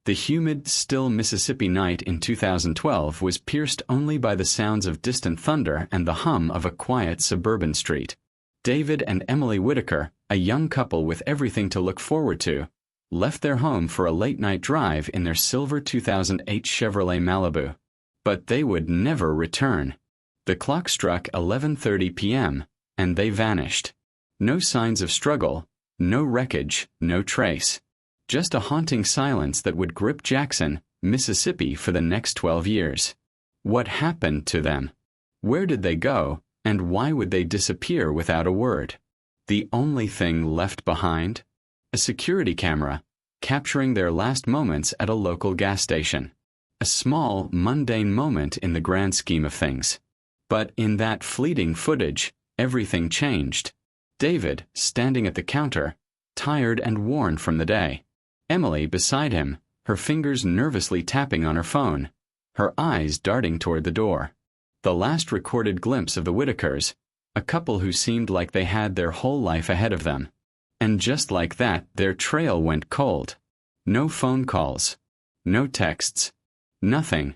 The humid, still Mississippi night in 2012 was pierced only by the sounds of distant thunder and the hum of a quiet suburban street. David and Emily Whitaker, a young couple with everything to look forward to, left their home for a late-night drive in their silver 2008 Chevrolet Malibu. But they would never return. The clock struck 11:30 p.m., and they vanished. No signs of struggle, no wreckage, no trace. Just a haunting silence that would grip Jackson, Mississippi for the next 12 years. What happened to them? Where did they go, and why would they disappear without a word? The only thing left behind? A security camera, capturing their last moments at a local gas station. A small, mundane moment in the grand scheme of things. But in that fleeting footage, everything changed. David, standing at the counter, tired and worn from the day. Emily beside him, her fingers nervously tapping on her phone, her eyes darting toward the door. The last recorded glimpse of the Whitakers, a couple who seemed like they had their whole life ahead of them. And just like that, their trail went cold. No phone calls. No texts. Nothing.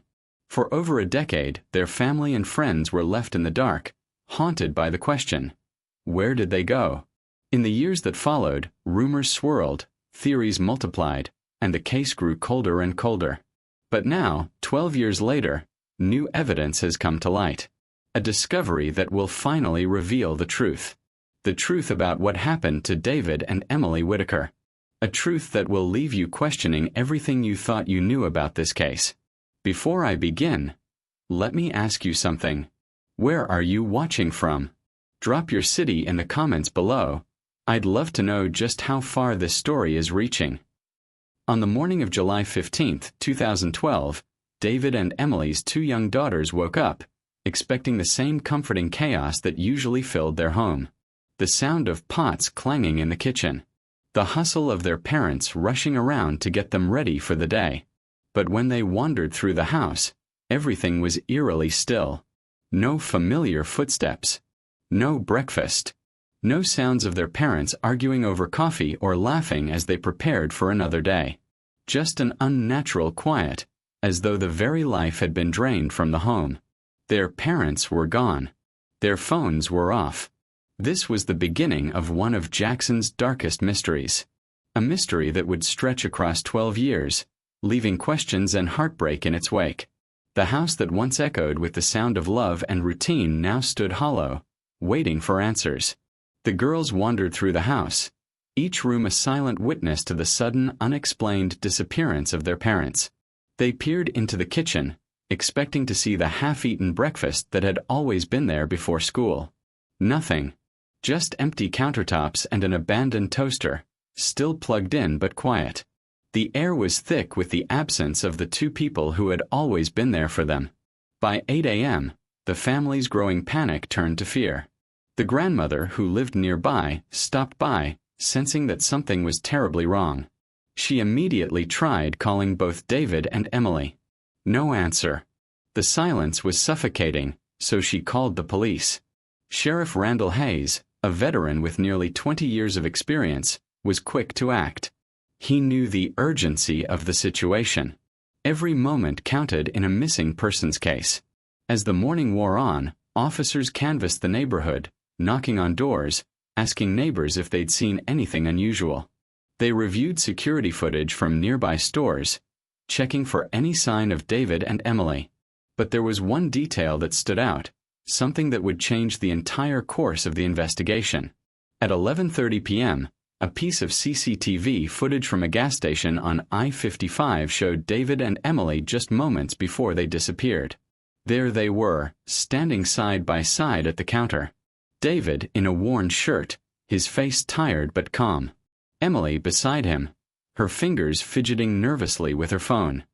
For over a decade, their family and friends were left in the dark, haunted by the question, where did they go? In the years that followed, rumors swirled, theories multiplied, and the case grew colder and colder. But now, 12 years later, new evidence has come to light. A discovery that will finally reveal the truth. The truth about what happened to David and Emily Whitaker. A truth that will leave you questioning everything you thought you knew about this case. Before I begin, let me ask you something. Where are you watching from? Drop your city in the comments below. I'd love to know just how far this story is reaching. On the morning of July 15, 2012, David and Emily's two young daughters woke up, expecting the same comforting chaos that usually filled their home. The sound of pots clanging in the kitchen. The hustle of their parents rushing around to get them ready for the day. But when they wandered through the house, everything was eerily still. No familiar footsteps. No breakfast. No sounds of their parents arguing over coffee or laughing as they prepared for another day. Just an unnatural quiet, as though the very life had been drained from the home. Their parents were gone. Their phones were off. This was the beginning of one of Jackson's darkest mysteries. A mystery that would stretch across 12 years, leaving questions and heartbreak in its wake. The house that once echoed with the sound of love and routine now stood hollow, waiting for answers. The girls wandered through the house, each room a silent witness to the sudden, unexplained disappearance of their parents. They peered into the kitchen, expecting to see the half-eaten breakfast that had always been there before school. Nothing. Just empty countertops and an abandoned toaster, still plugged in but quiet. The air was thick with the absence of the two people who had always been there for them. By 8 a.m., the family's growing panic turned to fear. The grandmother, who lived nearby, stopped by, sensing that something was terribly wrong. She immediately tried calling both David and Emily. No answer. The silence was suffocating, so she called the police. Sheriff Randall Hayes, a veteran with nearly 20 years of experience, was quick to act. He knew the urgency of the situation. Every moment counted in a missing persons case. As the morning wore on, officers canvassed the neighborhood, knocking on doors, asking neighbors if they'd seen anything unusual. They reviewed security footage from nearby stores, checking for any sign of David and Emily. But there was one detail that stood out, something that would change the entire course of the investigation. At 11:30 p.m., a piece of CCTV footage from a gas station on I-55 showed David and Emily just moments before they disappeared. There they were, standing side by side at the counter. David in a worn shirt, his face tired but calm. Emily beside him, her fingers fidgeting nervously with her phone.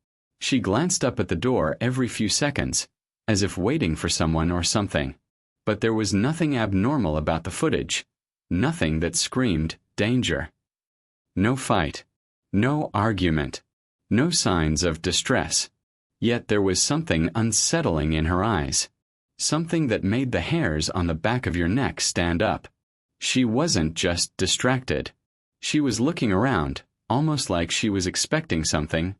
She glanced up at the door every few seconds, as if waiting for someone or something. But there was nothing abnormal about the footage, nothing that screamed danger. No fight, no argument, no signs of distress. Yet there was something unsettling in her eyes, something that made the hairs on the back of your neck stand up. She wasn't just distracted. She was looking around, almost like she was expecting something,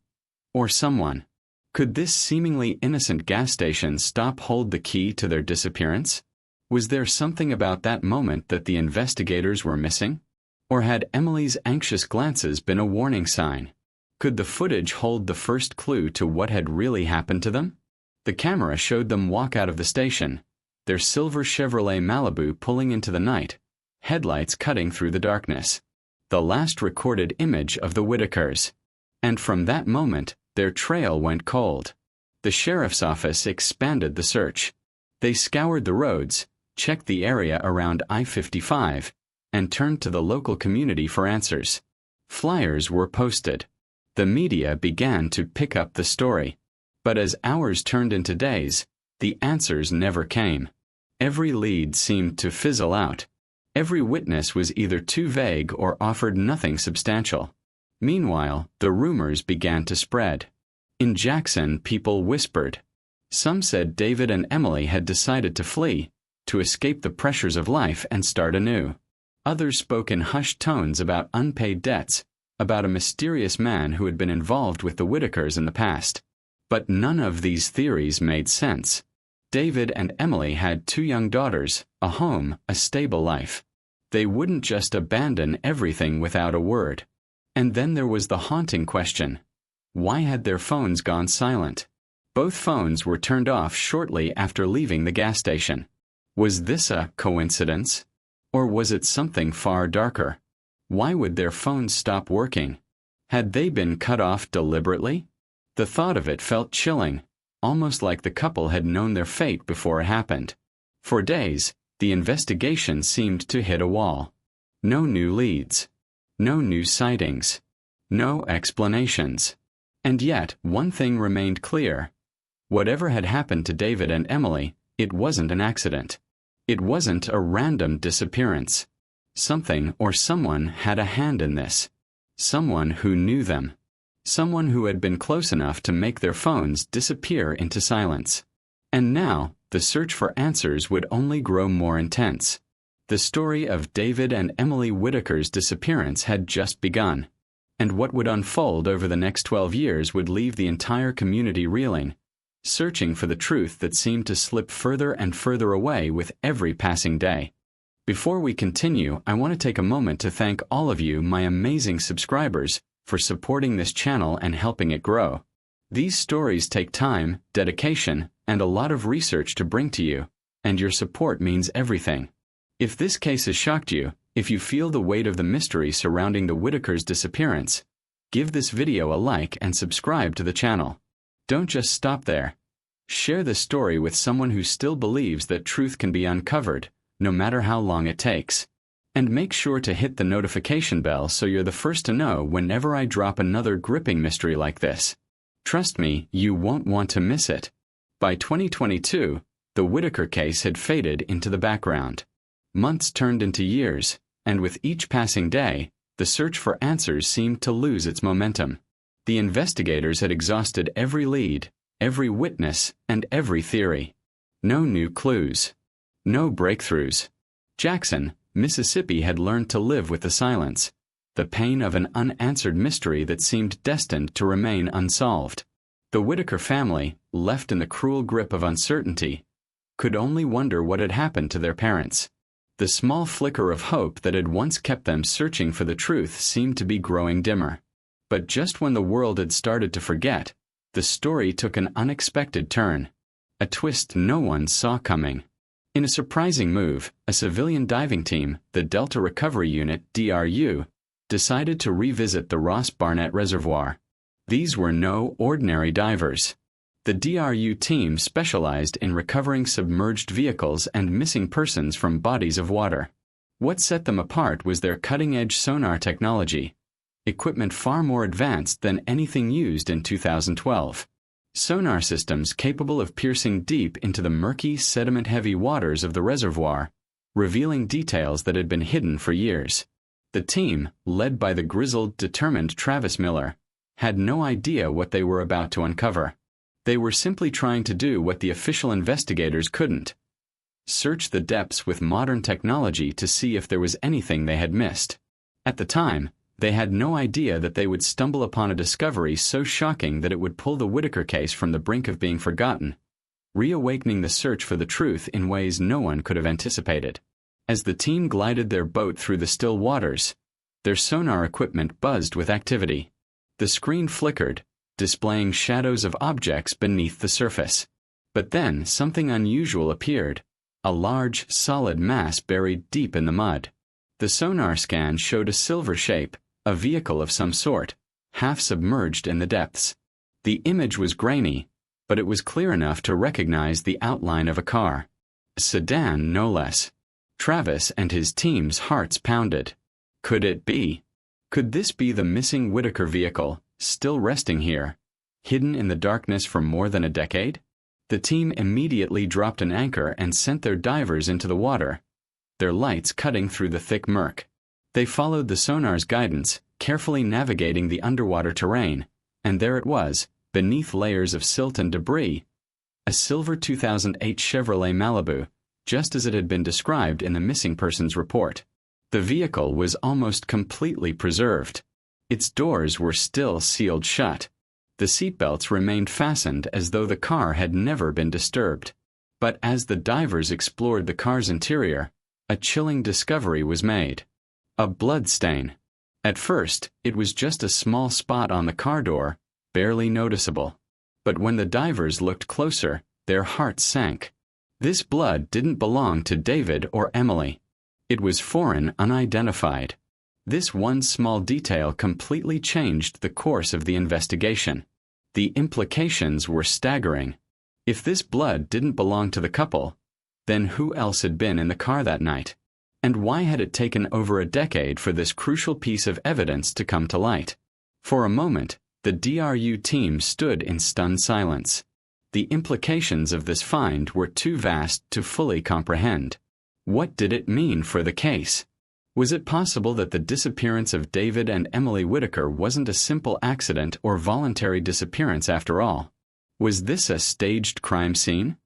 or someone? Could this seemingly innocent gas station stop hold the key to their disappearance? Was there something about that moment that the investigators were missing? Or had Emily's anxious glances been a warning sign? Could the footage hold the first clue to what had really happened to them? The camera showed them walk out of the station, their silver Chevrolet Malibu pulling into the night, headlights cutting through the darkness. The last recorded image of the Whitakers. And from that moment, their trail went cold. The sheriff's office expanded the search. They scoured the roads, checked the area around I-55, and turned to the local community for answers. Flyers were posted. The media began to pick up the story. But as hours turned into days, the answers never came. Every lead seemed to fizzle out. Every witness was either too vague or offered nothing substantial. Meanwhile, the rumors began to spread. In Jackson, people whispered. Some said David and Emily had decided to flee, to escape the pressures of life and start anew. Others spoke in hushed tones about unpaid debts, about a mysterious man who had been involved with the Whitakers in the past. But none of these theories made sense. David and Emily had 2 young daughters, a home, a stable life. They wouldn't just abandon everything without a word. And then there was the haunting question. Why had their phones gone silent? Both phones were turned off shortly after leaving the gas station. Was this a coincidence? Or was it something far darker? Why would their phones stop working? Had they been cut off deliberately? The thought of it felt chilling, almost like the couple had known their fate before it happened. For days, the investigation seemed to hit a wall. No new leads. No new sightings. No explanations. And yet, one thing remained clear. Whatever had happened to David and Emily, it wasn't an accident. It wasn't a random disappearance. Something or someone had a hand in this. Someone who knew them. Someone who had been close enough to make their phones disappear into silence. And now, the search for answers would only grow more intense. The story of David and Emily Whitaker's disappearance had just begun. And what would unfold over the next 12 years would leave the entire community reeling, searching for the truth that seemed to slip further and further away with every passing day. Before we continue, I want to take a moment to thank all of you, my amazing subscribers, for supporting this channel and helping it grow. These stories take time, dedication, and a lot of research to bring to you, and your support means everything. If this case has shocked you, if you feel the weight of the mystery surrounding the Whitakers' disappearance, give this video a like and subscribe to the channel. Don't just stop there. Share this story with someone who still believes that truth can be uncovered, no matter how long it takes. And make sure to hit the notification bell so you're the first to know whenever I drop another gripping mystery like this. Trust me, you won't want to miss it. By 2022, the Whitaker case had faded into the background. Months turned into years, and with each passing day, the search for answers seemed to lose its momentum. The investigators had exhausted every lead, every witness, and every theory. No new clues. No breakthroughs. Jackson, Mississippi had learned to live with the silence, the pain of an unanswered mystery that seemed destined to remain unsolved. The Whitaker family, left in the cruel grip of uncertainty, could only wonder what had happened to their parents. The small flicker of hope that had once kept them searching for the truth seemed to be growing dimmer. But just when the world had started to forget, the story took an unexpected turn. A twist no one saw coming. In a surprising move, a civilian diving team, the Delta Recovery Unit (DRU), decided to revisit the Ross Barnett Reservoir. These were no ordinary divers. The DRU team specialized in recovering submerged vehicles and missing persons from bodies of water. What set them apart was their cutting-edge sonar technology, equipment far more advanced than anything used in 2012. Sonar systems capable of piercing deep into the murky, sediment-heavy waters of the reservoir, revealing details that had been hidden for years. The team, led by the grizzled, determined Travis Miller, had no idea what they were about to uncover. They were simply trying to do what the official investigators couldn't: search the depths with modern technology to see if there was anything they had missed. At the time, They had no idea that they would stumble upon a discovery so shocking that it would pull the Whitaker case from the brink of being forgotten, reawakening the search for the truth in ways no one could have anticipated. As the team glided their boat through the still waters, their sonar equipment buzzed with activity. The screen flickered, displaying shadows of objects beneath the surface. But then something unusual appeared, a large, solid mass buried deep in the mud. The sonar scan showed a silver shape, a vehicle of some sort, half submerged in the depths. The image was grainy, but it was clear enough to recognize the outline of a car. A sedan, no less. Travis and his team's hearts pounded. Could it be? Could this be the missing Whitaker vehicle, still resting here, hidden in the darkness for more than a decade? The team immediately dropped an anchor and sent their divers into the water, their lights cutting through the thick murk. They followed the sonar's guidance, carefully navigating the underwater terrain, and there it was, beneath layers of silt and debris, a silver 2008 Chevrolet Malibu, just as it had been described in the missing persons report. The vehicle was almost completely preserved. Its doors were still sealed shut. The seatbelts remained fastened as though the car had never been disturbed. But as the divers explored the car's interior, a chilling discovery was made. A blood stain. At first, it was just a small spot on the car door, barely noticeable. But when the divers looked closer, their hearts sank. This blood didn't belong to David or Emily. It was foreign, unidentified. This one small detail completely changed the course of the investigation. The implications were staggering. If this blood didn't belong to the couple, then who else had been in the car that night? And why had it taken over a decade for this crucial piece of evidence to come to light? For a moment, the DRU team stood in stunned silence. The implications of this find were too vast to fully comprehend. What did it mean for the case? Was it possible that the disappearance of David and Emily Whitaker wasn't a simple accident or voluntary disappearance after all? Was this a staged crime scene?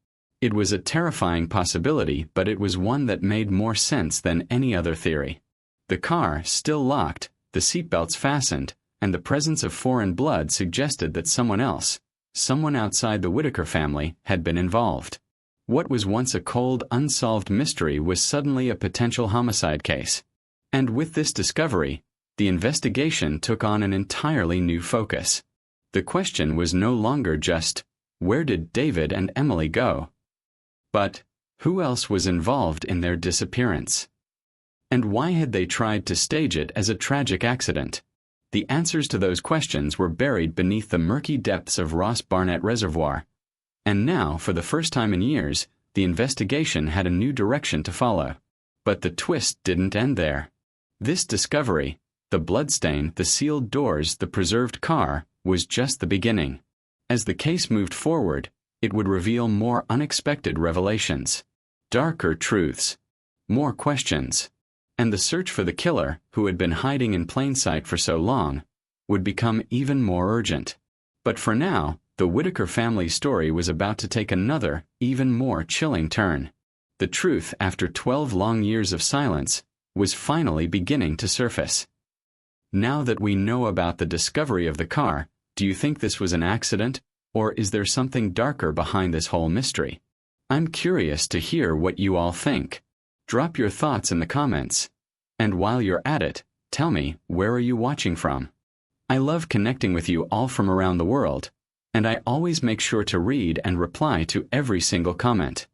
It was a terrifying possibility, but it was one that made more sense than any other theory. The car, still locked, the seatbelts fastened, and the presence of foreign blood suggested that someone else, someone outside the Whitaker family, had been involved. What was once a cold, unsolved mystery was suddenly a potential homicide case. And with this discovery, the investigation took on an entirely new focus. The question was no longer just, where did David and Emily go? But, who else was involved in their disappearance? And why had they tried to stage it as a tragic accident? The answers to those questions were buried beneath the murky depths of Ross Barnett Reservoir. And now, for the first time in years, the investigation had a new direction to follow. But the twist didn't end there. This discovery, the bloodstain, the sealed doors, the preserved car, was just the beginning. As the case moved forward, it would reveal more unexpected revelations, darker truths, more questions, and the search for the killer, who had been hiding in plain sight for so long, would become even more urgent. But for now, the Whitaker family story was about to take another, even more chilling turn. The truth, after 12 long years of silence, was finally beginning to surface. Now that we know about the discovery of the car, do you think this was an accident, or is there something darker behind this whole mystery? I'm curious to hear what you all think. Drop your thoughts in the comments. And while you're at it, tell me, where are you watching from? I love connecting with you all from around the world, and I always make sure to read and reply to every single comment.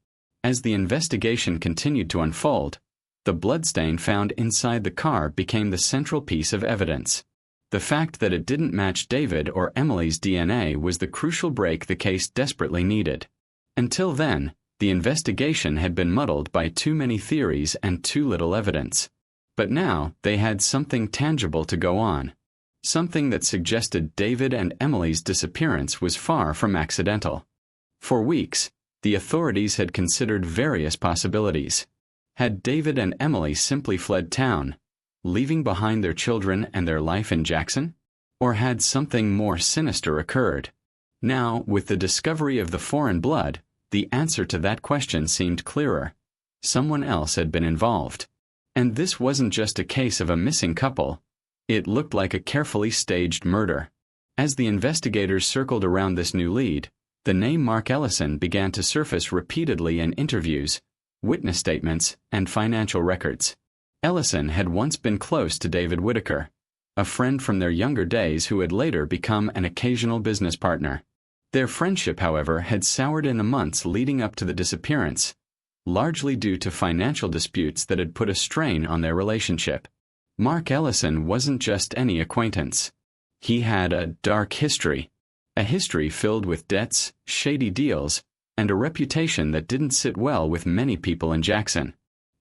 As the investigation continued to unfold, the bloodstain found inside the car became the central piece of evidence. The fact that it didn't match David or Emily's DNA was the crucial break the case desperately needed. Until then, the investigation had been muddled by too many theories and too little evidence. But now they had something tangible to go on. Something that suggested David and Emily's disappearance was far from accidental. For weeks, the authorities had considered various possibilities. Had David and Emily simply fled town, leaving behind their children and their life in Jackson? Or had something more sinister occurred? Now, with the discovery of the foreign blood, the answer to that question seemed clearer. Someone else had been involved. And this wasn't just a case of a missing couple. It looked like a carefully staged murder. As the investigators circled around this new lead, the name Mark Ellison began to surface repeatedly in interviews, witness statements, and financial records. Ellison had once been close to David Whitaker, a friend from their younger days who had later become an occasional business partner. Their friendship, however, had soured in the months leading up to the disappearance, largely due to financial disputes that had put a strain on their relationship. Mark Ellison wasn't just any acquaintance. He had a dark history, a history filled with debts, shady deals, and a reputation that didn't sit well with many people in Jackson.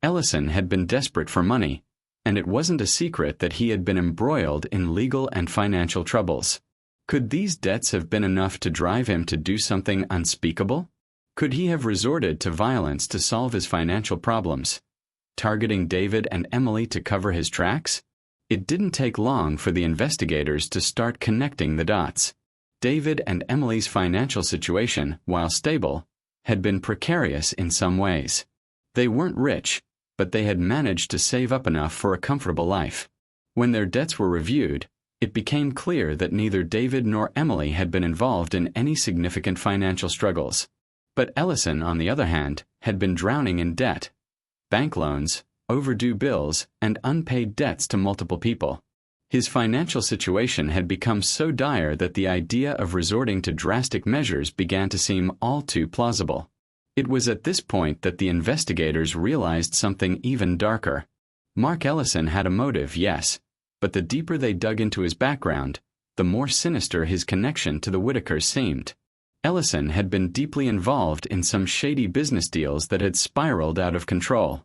Ellison had been desperate for money, and it wasn't a secret that he had been embroiled in legal and financial troubles. Could these debts have been enough to drive him to do something unspeakable? Could he have resorted to violence to solve his financial problems, targeting David and Emily to cover his tracks? It didn't take long for the investigators to start connecting the dots. David and Emily's financial situation, while stable, had been precarious in some ways. They weren't rich, but they had managed to save up enough for a comfortable life. When their debts were reviewed, it became clear that neither David nor Emily had been involved in any significant financial struggles. But Ellison, on the other hand, had been drowning in debt, bank loans, overdue bills, and unpaid debts to multiple people. His financial situation had become so dire that the idea of resorting to drastic measures began to seem all too plausible. It was at this point that the investigators realized something even darker. Mark Ellison had a motive, yes, but the deeper they dug into his background, the more sinister his connection to the Whitakers seemed. Ellison had been deeply involved in some shady business deals that had spiraled out of control.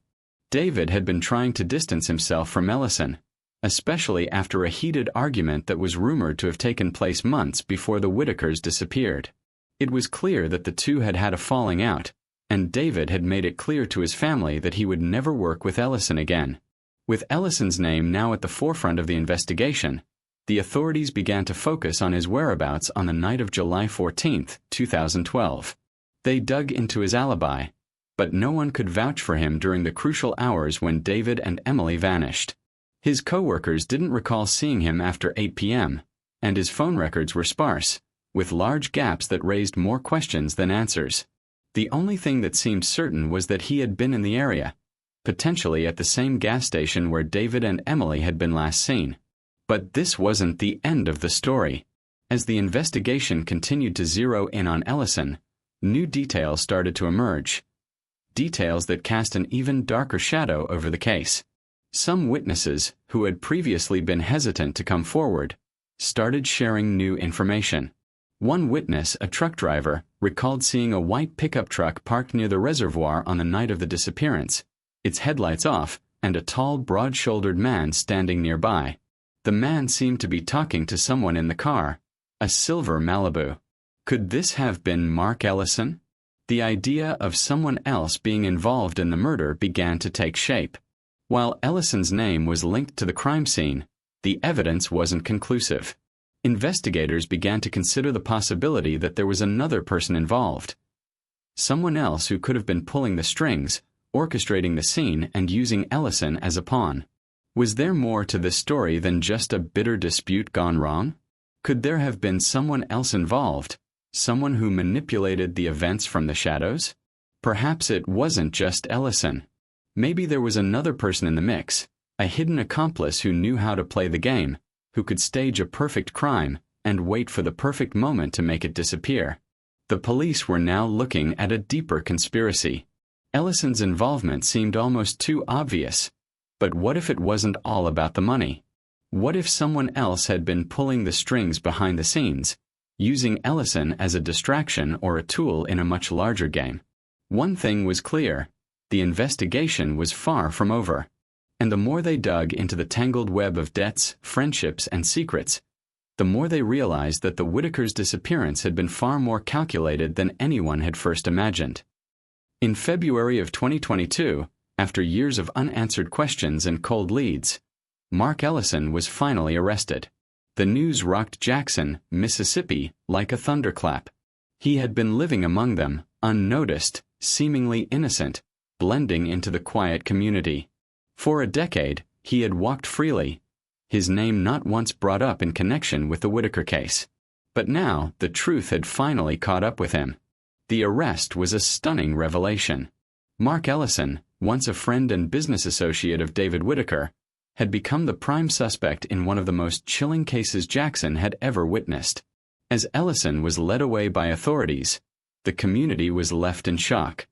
David had been trying to distance himself from Ellison, especially after a heated argument that was rumored to have taken place months before the Whitakers disappeared. It was clear that the two had had a falling out, and David had made it clear to his family that he would never work with Ellison again. With Ellison's name now at the forefront of the investigation, the authorities began to focus on his whereabouts on the night of July 14, 2012. They dug into his alibi, but no one could vouch for him during the crucial hours when David and Emily vanished. His co-workers didn't recall seeing him after 8 p.m., and his phone records were sparse, with large gaps that raised more questions than answers. The only thing that seemed certain was that he had been in the area, potentially at the same gas station where David and Emily had been last seen. But this wasn't the end of the story. As the investigation continued to zero in on Ellison, new details started to emerge. Details that cast an even darker shadow over the case. Some witnesses, who had previously been hesitant to come forward, started sharing new information. One witness, a truck driver, recalled seeing a white pickup truck parked near the reservoir on the night of the disappearance, its headlights off, and a tall, broad-shouldered man standing nearby. The man seemed to be talking to someone in the car, a silver Malibu. Could this have been Mark Ellison? The idea of someone else being involved in the murder began to take shape. While Ellison's name was linked to the crime scene, the evidence wasn't conclusive. Investigators began to consider the possibility that there was another person involved. Someone else who could have been pulling the strings, orchestrating the scene, and using Ellison as a pawn. Was there more to this story than just a bitter dispute gone wrong? Could there have been someone else involved, someone who manipulated the events from the shadows? Perhaps it wasn't just Ellison. Maybe there was another person in the mix, a hidden accomplice who knew how to play the game, who could stage a perfect crime and wait for the perfect moment to make it disappear. The police were now looking at a deeper conspiracy. Ellison's involvement seemed almost too obvious. But what if it wasn't all about the money? What if someone else had been pulling the strings behind the scenes, using Ellison as a distraction or a tool in a much larger game? One thing was clear. The investigation was far from over. And the more they dug into the tangled web of debts, friendships, and secrets, the more they realized that the Whitakers' disappearance had been far more calculated than anyone had first imagined. In February of 2022, after years of unanswered questions and cold leads, Mark Ellison was finally arrested. The news rocked Jackson, Mississippi, like a thunderclap. He had been living among them, unnoticed, seemingly innocent, blending into the quiet community. For a decade, he had walked freely, his name not once brought up in connection with the Whitaker case. But now the truth had finally caught up with him. The arrest was a stunning revelation. Mark Ellison, once a friend and business associate of David Whitaker, had become the prime suspect in one of the most chilling cases Jackson had ever witnessed. As Ellison was led away by authorities, the community was left in shock.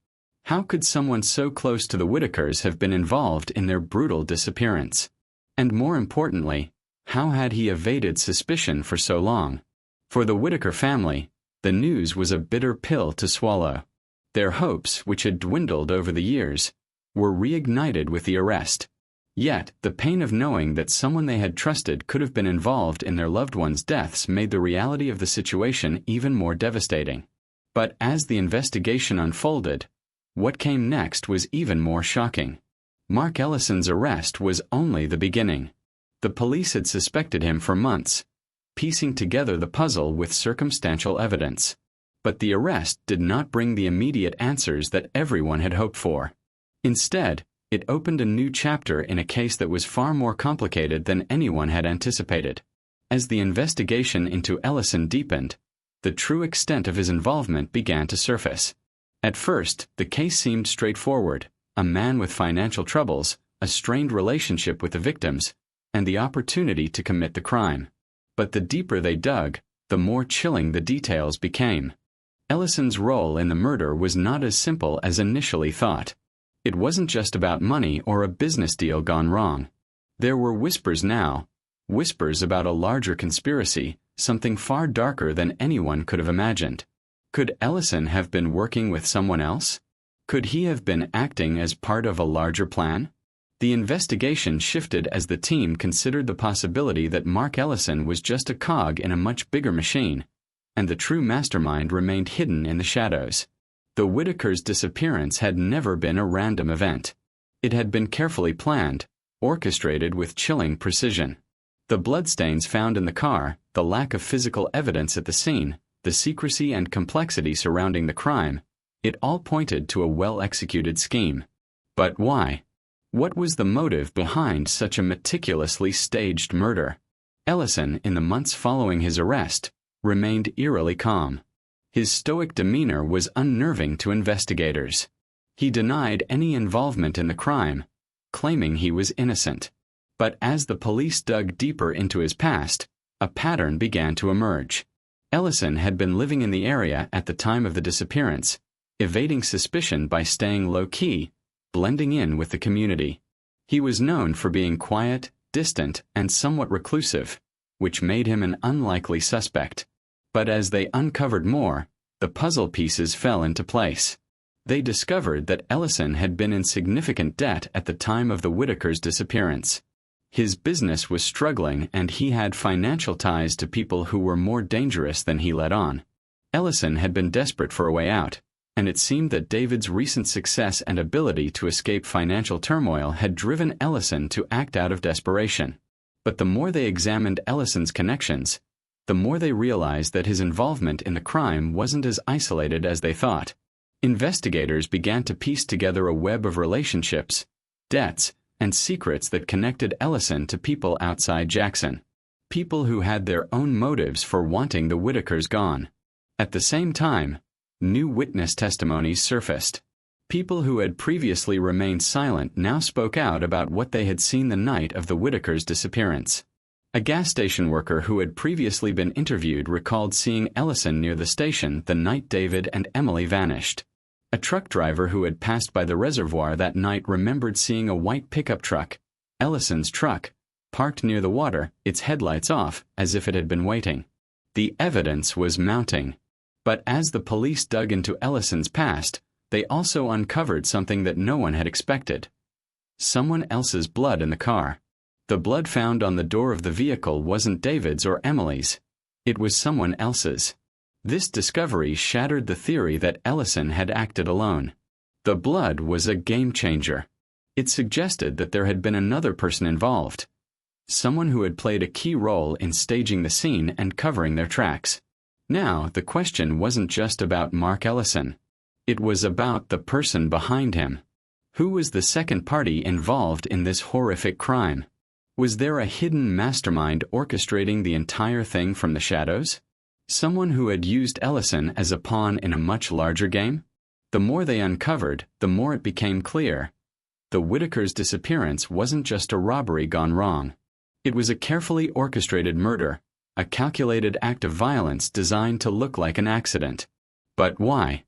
How could someone so close to the Whitakers have been involved in their brutal disappearance? And more importantly, how had he evaded suspicion for so long? For the Whitaker family, the news was a bitter pill to swallow. Their hopes, which had dwindled over the years, were reignited with the arrest. Yet, the pain of knowing that someone they had trusted could have been involved in their loved ones' deaths made the reality of the situation even more devastating. But as the investigation unfolded, what came next was even more shocking. Mark Ellison's arrest was only the beginning. The police had suspected him for months, piecing together the puzzle with circumstantial evidence. But the arrest did not bring the immediate answers that everyone had hoped for. Instead, it opened a new chapter in a case that was far more complicated than anyone had anticipated. As the investigation into Ellison deepened, the true extent of his involvement began to surface. At first, the case seemed straightforward: a man with financial troubles, a strained relationship with the victims, and the opportunity to commit the crime. But the deeper they dug, the more chilling the details became. Ellison's role in the murder was not as simple as initially thought. It wasn't just about money or a business deal gone wrong. There were whispers now, whispers about a larger conspiracy, something far darker than anyone could have imagined. Could Ellison have been working with someone else? Could he have been acting as part of a larger plan? The investigation shifted as the team considered the possibility that Mark Ellison was just a cog in a much bigger machine, and the true mastermind remained hidden in the shadows. The Whitakers' disappearance had never been a random event. It had been carefully planned, orchestrated with chilling precision. The bloodstains found in the car, the lack of physical evidence at the scene, the secrecy and complexity surrounding the crime, it all pointed to a well-executed scheme. But why? What was the motive behind such a meticulously staged murder? Ellison, in the months following his arrest, remained eerily calm. His stoic demeanor was unnerving to investigators. He denied any involvement in the crime, claiming he was innocent. But as the police dug deeper into his past, a pattern began to emerge. Ellison had been living in the area at the time of the disappearance, evading suspicion by staying low-key, blending in with the community. He was known for being quiet, distant, and somewhat reclusive, which made him an unlikely suspect. But as they uncovered more, the puzzle pieces fell into place. They discovered that Ellison had been in significant debt at the time of the Whitakers' disappearance. His business was struggling and he had financial ties to people who were more dangerous than he let on. Ellison had been desperate for a way out, and it seemed that David's recent success and ability to escape financial turmoil had driven Ellison to act out of desperation. But the more they examined Ellison's connections, the more they realized that his involvement in the crime wasn't as isolated as they thought. Investigators began to piece together a web of relationships, debts, and secrets that connected Ellison to people outside Jackson. People who had their own motives for wanting the Whitakers gone. At the same time, new witness testimonies surfaced. People who had previously remained silent now spoke out about what they had seen the night of the Whitakers' disappearance. A gas station worker who had previously been interviewed recalled seeing Ellison near the station the night David and Emily vanished. A truck driver who had passed by the reservoir that night remembered seeing a white pickup truck, Ellison's truck, parked near the water, its headlights off, as if it had been waiting. The evidence was mounting. But as the police dug into Ellison's past, they also uncovered something that no one had expected. Someone else's blood in the car. The blood found on the door of the vehicle wasn't David's or Emily's. It was someone else's. This discovery shattered the theory that Ellison had acted alone. The blood was a game changer. It suggested that there had been another person involved. Someone who had played a key role in staging the scene and covering their tracks. Now, the question wasn't just about Mark Ellison. It was about the person behind him. Who was the second party involved in this horrific crime? Was there a hidden mastermind orchestrating the entire thing from the shadows? Someone who had used Ellison as a pawn in a much larger game? The more they uncovered, the more it became clear. The Whitakers' disappearance wasn't just a robbery gone wrong. It was a carefully orchestrated murder, a calculated act of violence designed to look like an accident. But why?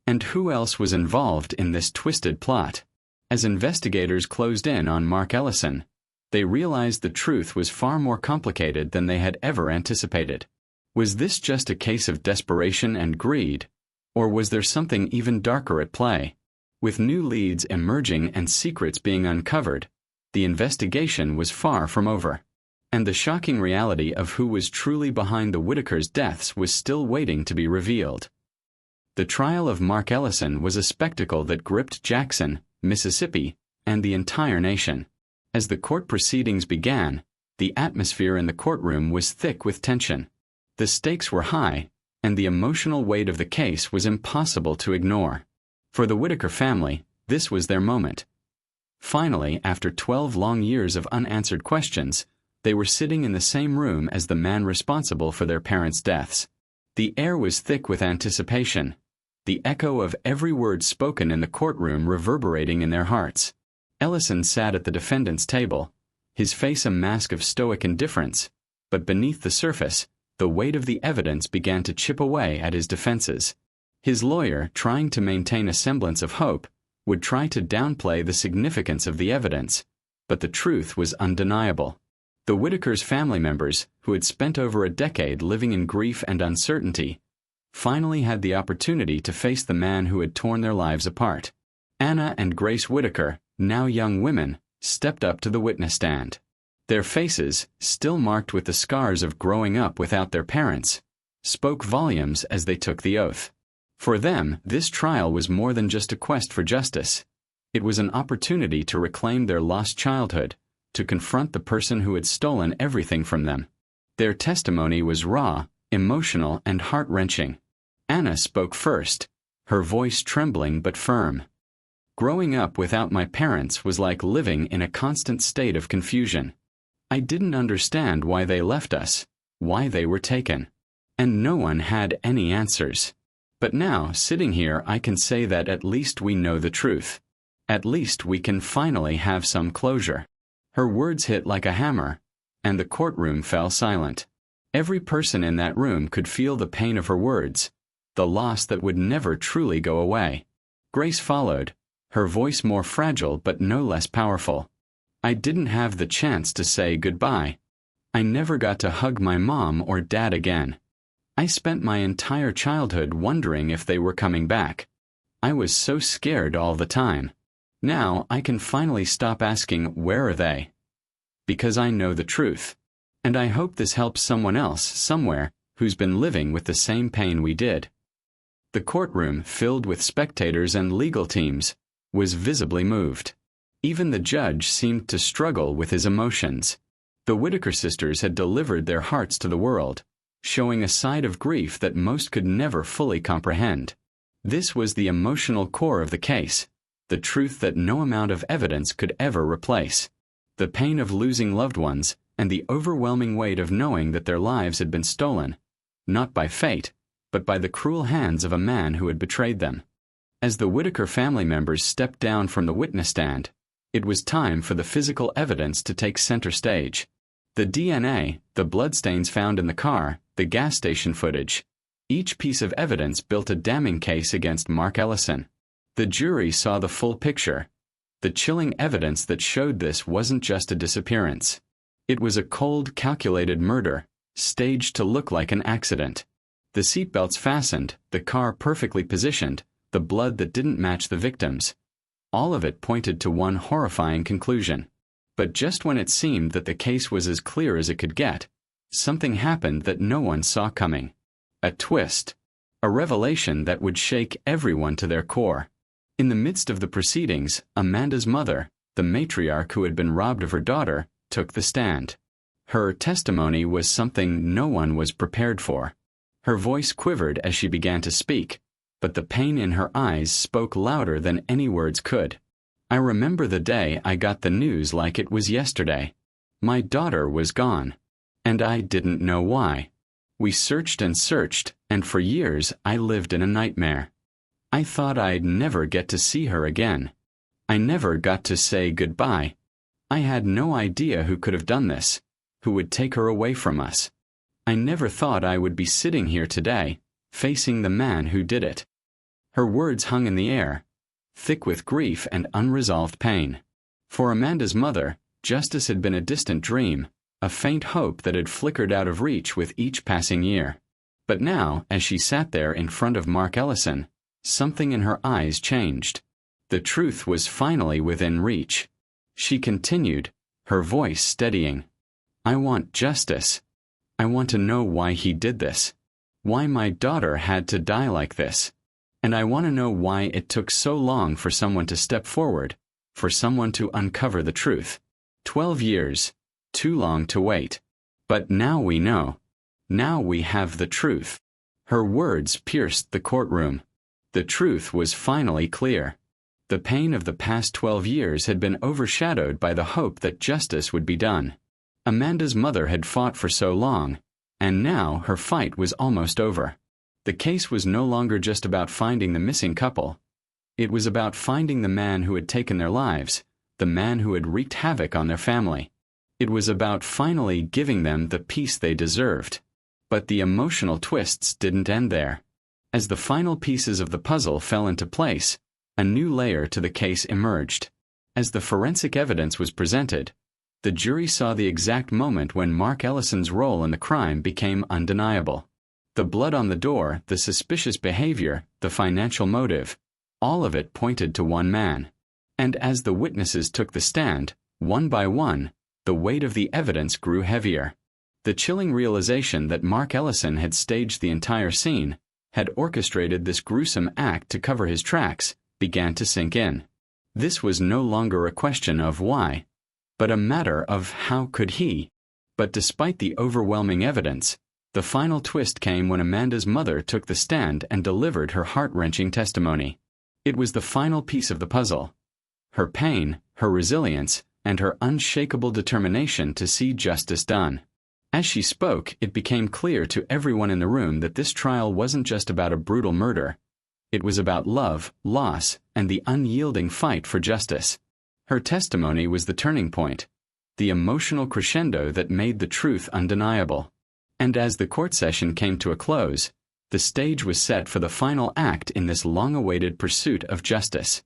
And who else was involved in this twisted plot? As investigators closed in on Mark Ellison, they realized the truth was far more complicated than they had ever anticipated. Was this just a case of desperation and greed, or was there something even darker at play? With new leads emerging and secrets being uncovered, the investigation was far from over. And the shocking reality of who was truly behind the Whitakers' deaths was still waiting to be revealed. The trial of Mark Ellison was a spectacle that gripped Jackson, Mississippi, and the entire nation. As the court proceedings began, the atmosphere in the courtroom was thick with tension. The stakes were high, and the emotional weight of the case was impossible to ignore. For the Whitaker family, this was their moment. Finally, after 12 long years of unanswered questions, they were sitting in the same room as the man responsible for their parents' deaths. The air was thick with anticipation, the echo of every word spoken in the courtroom reverberating in their hearts. Ellison sat at the defendant's table, his face a mask of stoic indifference, but beneath the surface, the weight of the evidence began to chip away at his defenses. His lawyer, trying to maintain a semblance of hope, would try to downplay the significance of the evidence, but the truth was undeniable. The Whitakers' family members, who had spent over a decade living in grief and uncertainty, finally had the opportunity to face the man who had torn their lives apart. Anna and Grace Whitaker, now young women, stepped up to the witness stand. Their faces, still marked with the scars of growing up without their parents, spoke volumes as they took the oath. For them, this trial was more than just a quest for justice. It was an opportunity to reclaim their lost childhood, to confront the person who had stolen everything from them. Their testimony was raw, emotional, and heart-wrenching. Anna spoke first, her voice trembling but firm. Growing up without my parents was like living in a constant state of confusion. I didn't understand why they left us, why they were taken. And no one had any answers. But now, sitting here, I can say that at least we know the truth. At least we can finally have some closure. Her words hit like a hammer, and the courtroom fell silent. Every person in that room could feel the pain of her words, the loss that would never truly go away. Grace followed, her voice more fragile but no less powerful. I didn't have the chance to say goodbye. I never got to hug my mom or dad again. I spent my entire childhood wondering if they were coming back. I was so scared all the time. Now I can finally stop asking, where are they? Because I know the truth. And I hope this helps someone else, somewhere, who's been living with the same pain we did. The courtroom, filled with spectators and legal teams, was visibly moved. Even the judge seemed to struggle with his emotions. The Whitaker sisters had delivered their hearts to the world, showing a side of grief that most could never fully comprehend. This was the emotional core of the case, the truth that no amount of evidence could ever replace. The pain of losing loved ones, and the overwhelming weight of knowing that their lives had been stolen, not by fate, but by the cruel hands of a man who had betrayed them. As the Whitaker family members stepped down from the witness stand, it was time for the physical evidence to take center stage. The DNA, the bloodstains found in the car, the gas station footage, each piece of evidence built a damning case against Mark Ellison. The jury saw the full picture, the chilling evidence that showed this wasn't just a disappearance. It was a cold, calculated murder, staged to look like an accident. The seatbelts fastened, the car perfectly positioned, the blood that didn't match the victims. All of it pointed to one horrifying conclusion. But just when it seemed that the case was as clear as it could get, something happened that no one saw coming. A twist. A revelation that would shake everyone to their core. In the midst of the proceedings, Amanda's mother, the matriarch who had been robbed of her daughter, took the stand. Her testimony was something no one was prepared for. Her voice quivered as she began to speak, but the pain in her eyes spoke louder than any words could. I remember the day I got the news like it was yesterday. My daughter was gone, and I didn't know why. We searched and searched, and for years I lived in a nightmare. I thought I'd never get to see her again. I never got to say goodbye. I had no idea who could have done this, who would take her away from us. I never thought I would be sitting here today, facing the man who did it." Her words hung in the air, thick with grief and unresolved pain. For Amanda's mother, justice had been a distant dream, a faint hope that had flickered out of reach with each passing year. But now, as she sat there in front of Mark Ellison, something in her eyes changed. The truth was finally within reach. She continued, her voice steadying. "I want justice. I want to know why he did this, why my daughter had to die like this. And I want to know why it took so long for someone to step forward, for someone to uncover the truth. 12 years, too long to wait. But now we know. Now we have the truth." Her words pierced the courtroom. The truth was finally clear. The pain of the past 12 years had been overshadowed by the hope that justice would be done. Amanda's mother had fought for so long, and now her fight was almost over. The case was no longer just about finding the missing couple. It was about finding the man who had taken their lives, the man who had wreaked havoc on their family. It was about finally giving them the peace they deserved. But the emotional twists didn't end there. As the final pieces of the puzzle fell into place, a new layer to the case emerged. As the forensic evidence was presented, the jury saw the exact moment when Mark Ellison's role in the crime became undeniable. The blood on the door, the suspicious behavior, the financial motive, all of it pointed to one man. And as the witnesses took the stand, one by one, the weight of the evidence grew heavier. The chilling realization that Mark Ellison had staged the entire scene, had orchestrated this gruesome act to cover his tracks, began to sink in. This was no longer a question of why, but a matter of how could he. But despite the overwhelming evidence, the final twist came when Amanda's mother took the stand and delivered her heart-wrenching testimony. It was the final piece of the puzzle. Her pain, her resilience, and her unshakable determination to see justice done. As she spoke, it became clear to everyone in the room that this trial wasn't just about a brutal murder. It was about love, loss, and the unyielding fight for justice. Her testimony was the turning point, the emotional crescendo that made the truth undeniable. And as the court session came to a close, the stage was set for the final act in this long-awaited pursuit of justice.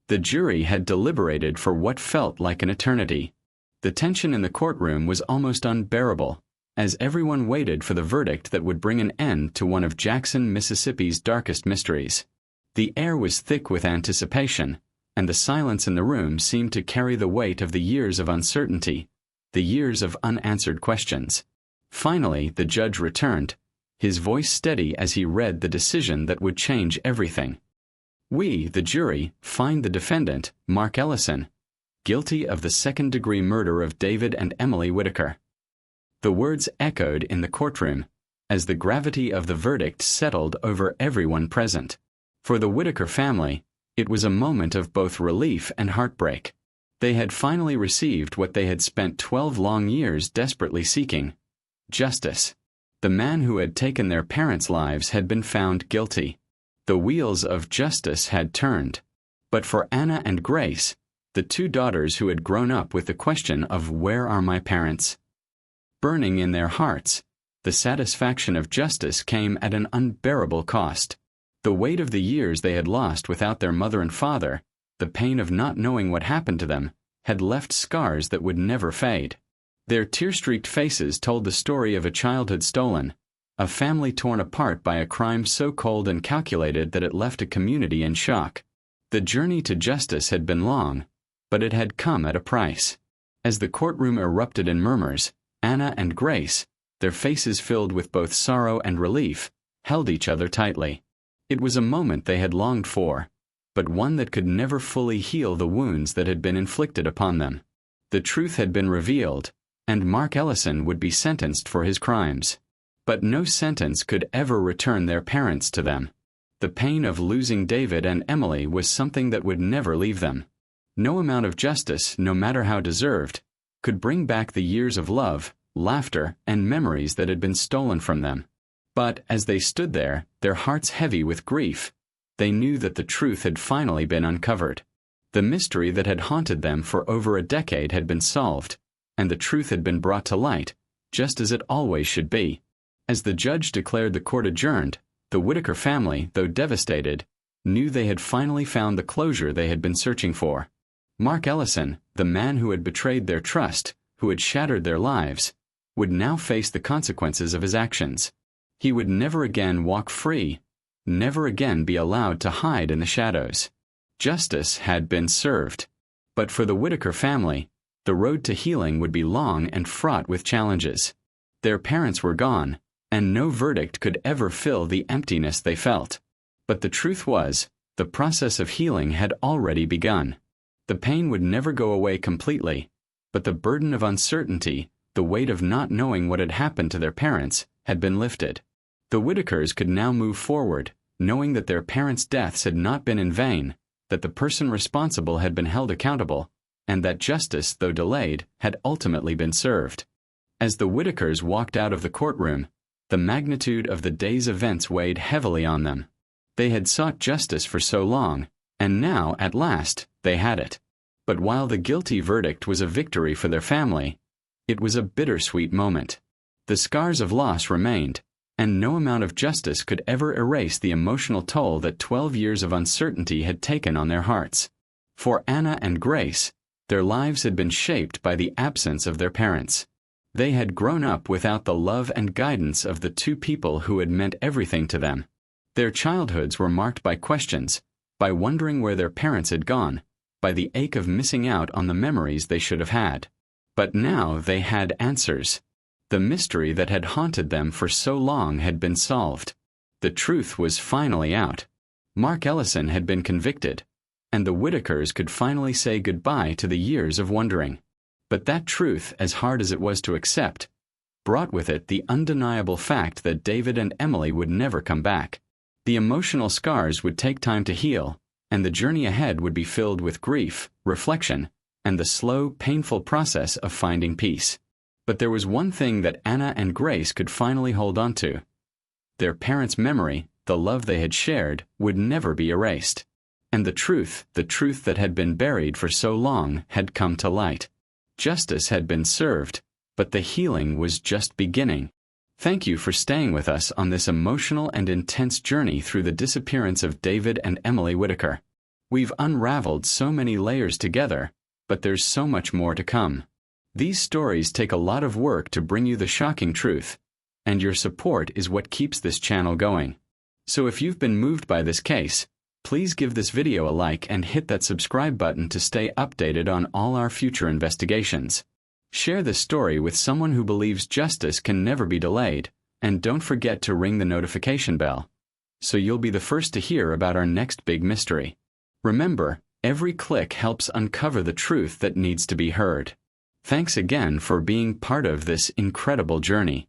The jury had deliberated for what felt like an eternity. The tension in the courtroom was almost unbearable, as everyone waited for the verdict that would bring an end to one of Jackson, Mississippi's darkest mysteries. The air was thick with anticipation, and the silence in the room seemed to carry the weight of the years of uncertainty, the years of unanswered questions. Finally, the judge returned, his voice steady as he read the decision that would change everything. "We, the jury, find the defendant, Mark Ellison, guilty of the second-degree murder of David and Emily Whitaker." The words echoed in the courtroom, as the gravity of the verdict settled over everyone present. For the Whitaker family, it was a moment of both relief and heartbreak. They had finally received what they had spent 12 long years desperately seeking: justice. The man who had taken their parents' lives had been found guilty. The wheels of justice had turned. But for Anna and Grace, the two daughters who had grown up with the question of "Where are my parents?" burning in their hearts, the satisfaction of justice came at an unbearable cost. The weight of the years they had lost without their mother and father, the pain of not knowing what happened to them, had left scars that would never fade. Their tear-streaked faces told the story of a childhood stolen, a family torn apart by a crime so cold and calculated that it left a community in shock. The journey to justice had been long, but it had come at a price. As the courtroom erupted in murmurs, Anna and Grace, their faces filled with both sorrow and relief, held each other tightly. It was a moment they had longed for, but one that could never fully heal the wounds that had been inflicted upon them. The truth had been revealed, and Mark Ellison would be sentenced for his crimes. But no sentence could ever return their parents to them. The pain of losing David and Emily was something that would never leave them. No amount of justice, no matter how deserved, could bring back the years of love, laughter, and memories that had been stolen from them. But as they stood there, their hearts heavy with grief, they knew that the truth had finally been uncovered. The mystery that had haunted them for over a decade had been solved, and the truth had been brought to light, just as it always should be. As the judge declared the court adjourned, the Whitaker family, though devastated, knew they had finally found the closure they had been searching for. Mark Ellison, the man who had betrayed their trust, who had shattered their lives, would now face the consequences of his actions. He would never again walk free, never again be allowed to hide in the shadows. Justice had been served. But for the Whitaker family, the road to healing would be long and fraught with challenges. Their parents were gone, and no verdict could ever fill the emptiness they felt. But the truth was, the process of healing had already begun. The pain would never go away completely, but the burden of uncertainty, the weight of not knowing what had happened to their parents, had been lifted. The Whitakers could now move forward, knowing that their parents' deaths had not been in vain, that the person responsible had been held accountable, and that justice, though delayed, had ultimately been served. As the Whitakers walked out of the courtroom, the magnitude of the day's events weighed heavily on them. They had sought justice for so long, and now, at last, they had it. But while the guilty verdict was a victory for their family, it was a bittersweet moment. The scars of loss remained, and no amount of justice could ever erase the emotional toll that 12 years of uncertainty had taken on their hearts. For Anna and Grace, their lives had been shaped by the absence of their parents. They had grown up without the love and guidance of the two people who had meant everything to them. Their childhoods were marked by questions, by wondering where their parents had gone, by the ache of missing out on the memories they should have had. But now they had answers. The mystery that had haunted them for so long had been solved. The truth was finally out. Mark Ellison had been convicted, and the Whitakers could finally say goodbye to the years of wondering. But that truth, as hard as it was to accept, brought with it the undeniable fact that David and Emily would never come back. The emotional scars would take time to heal, and the journey ahead would be filled with grief, reflection, and the slow, painful process of finding peace. But there was one thing that Anna and Grace could finally hold on to. Their parents' memory, the love they had shared, would never be erased. And the truth that had been buried for so long, had come to light. Justice had been served, but the healing was just beginning. Thank you for staying with us on this emotional and intense journey through the disappearance of David and Emily Whitaker. We've unraveled so many layers together, but there's so much more to come. These stories take a lot of work to bring you the shocking truth, and your support is what keeps this channel going. So if you've been moved by this case, please give this video a like and hit that subscribe button to stay updated on all our future investigations. Share this story with someone who believes justice can never be delayed, and don't forget to ring the notification bell, so you'll be the first to hear about our next big mystery. Remember, every click helps uncover the truth that needs to be heard. Thanks again for being part of this incredible journey.